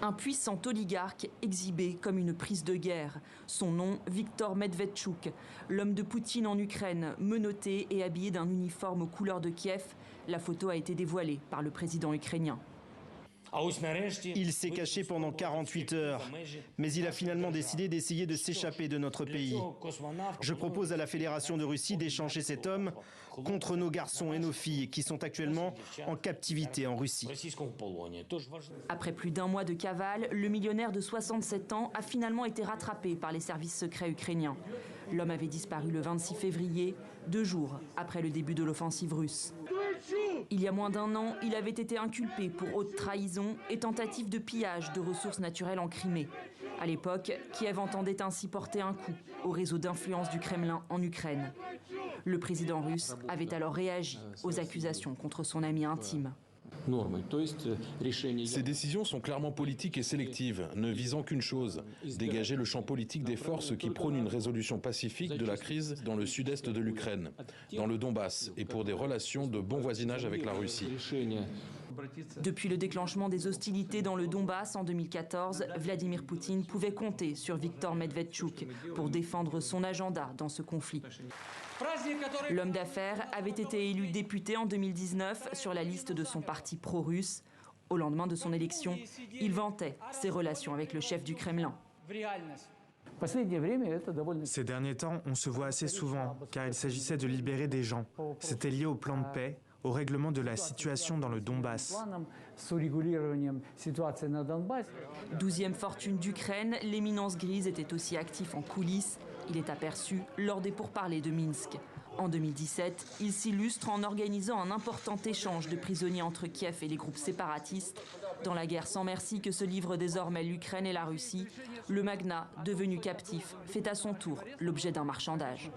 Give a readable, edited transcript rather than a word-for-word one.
Un puissant oligarque exhibé comme une prise de guerre. Son nom, Viktor Medvedchuk, l'homme de Poutine en Ukraine, menotté et habillé d'un uniforme aux couleurs de Kiev. La photo a été dévoilée par le président ukrainien. Il s'est caché pendant 48 heures, mais il a finalement décidé d'essayer de s'échapper de notre pays. Je propose à la Fédération de Russie d'échanger cet homme contre nos garçons et nos filles qui sont actuellement en captivité en Russie. Après plus d'un mois de cavale, le millionnaire de 67 ans a finalement été rattrapé par les services secrets ukrainiens. L'homme avait disparu le 26 février, 2 jours après le début de l'offensive russe. Il y a moins d'un an, il avait été inculpé pour haute trahison et tentative de pillage de ressources naturelles en Crimée. À l'époque, Kiev entendait ainsi porter un coup au réseau d'influence du Kremlin en Ukraine. Le président russe avait alors réagi aux accusations contre son ami intime. Ces décisions sont clairement politiques et sélectives, ne visant qu'une chose, dégager le champ politique des forces qui prônent une résolution pacifique de la crise dans le sud-est de l'Ukraine, dans le Donbass, et pour des relations de bon voisinage avec la Russie. Depuis le déclenchement des hostilités dans le Donbass en 2014, Vladimir Poutine pouvait compter sur Viktor Medvedchuk pour défendre son agenda dans ce conflit. L'homme d'affaires avait été élu député en 2019 sur la liste de son parti pro-russe. Au lendemain de son élection, il vantait ses relations avec le chef du Kremlin. Ces derniers temps, on se voit assez souvent, car il s'agissait de libérer des gens. C'était lié au plan de paix, au règlement de la situation dans le Donbass. 12e fortune d'Ukraine, l'éminence grise était aussi actif en coulisses. Il est aperçu lors des pourparlers de Minsk. En 2017, il s'illustre en organisant un important échange de prisonniers entre Kiev et les groupes séparatistes. Dans la guerre sans merci que se livrent désormais l'Ukraine et la Russie, le magnat, devenu captif, fait à son tour l'objet d'un marchandage.